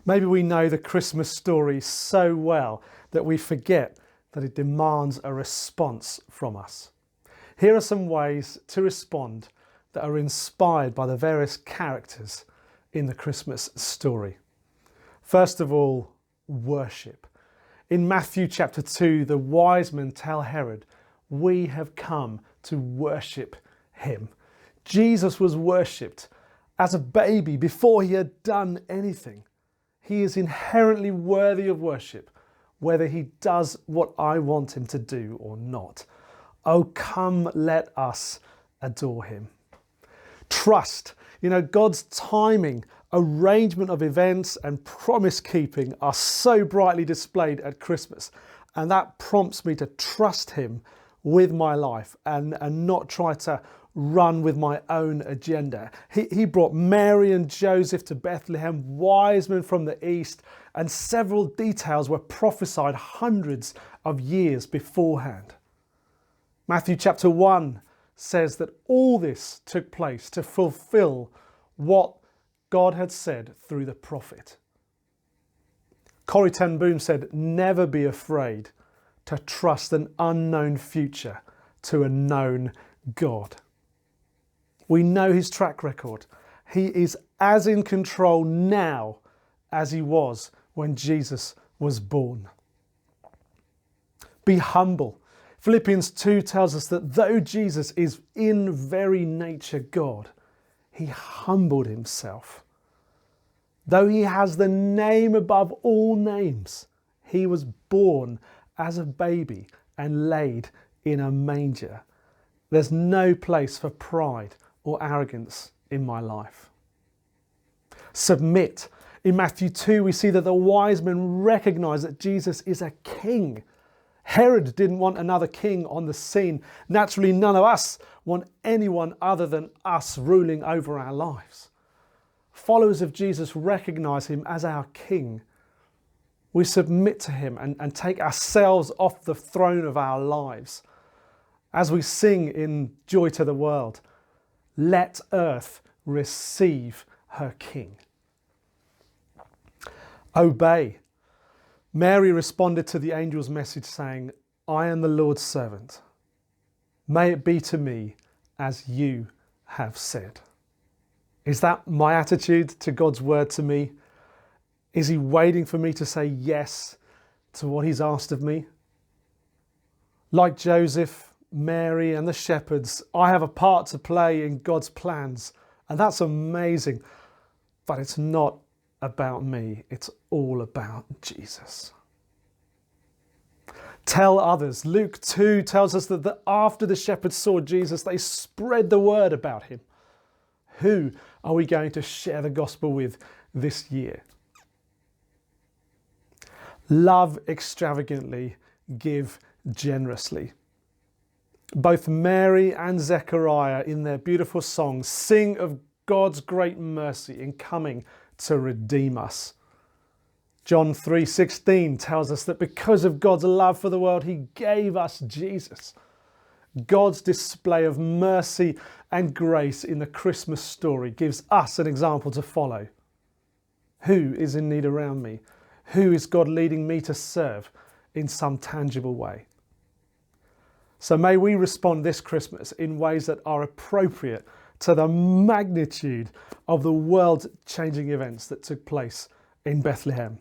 Maybe we know the Christmas story so well that we forget that it demands a response from us. Here are some ways to respond that are inspired by the various characters in the Christmas story. First of all, worship. In Matthew chapter 2, the wise men tell Herod, "We have come to worship him." Jesus was worshipped as a baby before he had done anything. He is inherently worthy of worship, whether he does what I want him to do or not. Oh, come, let us adore him. Trust. God's timing, arrangement of events and promise keeping are so brightly displayed at Christmas. And that prompts me to trust him with my life and not try to run with my own agenda. He brought Mary and Joseph to Bethlehem, wise men from the east, and several details were prophesied hundreds of years beforehand. Matthew chapter 1 says that all this took place to fulfill what God had said through the prophet. Corrie ten Boom said, "Never be afraid to trust an unknown future to a known God." We know his track record. He is as in control now as he was when Jesus was born. Be humble. Philippians 2 tells us that though Jesus is in very nature God, he humbled himself. Though he has the name above all names, he was born as a baby and laid in a manger. There's no place for pride or arrogance in my life. Submit. In Matthew 2, we see that the wise men recognize that Jesus is a king. Herod didn't want another king on the scene. Naturally, none of us want anyone other than us ruling over our lives. Followers of Jesus recognize him as our king. We submit to him and take ourselves off the throne of our lives. As we sing in Joy to the World, let earth receive her king. Obey. Mary responded to the angel's message saying, "I am the Lord's servant. May it be to me as you have said." Is that my attitude to God's word to me? Is he waiting for me to say yes to what he's asked of me? Like Joseph, Mary and the shepherds, I have a part to play in God's plans, and that's amazing. But it's not about me, it's all about Jesus. Tell others. Luke 2 tells us that after the shepherds saw Jesus, they spread the word about him. Who are we going to share the gospel with this year? Love extravagantly, give generously. Both Mary and Zechariah in their beautiful songs sing of God's great mercy in coming to redeem us. John 3:16 tells us that because of God's love for the world, he gave us Jesus. God's display of mercy and grace in the Christmas story gives us an example to follow. Who is in need around me? Who is God leading me to serve in some tangible way? So may we respond this Christmas in ways that are appropriate to the magnitude of the world-changing events that took place in Bethlehem.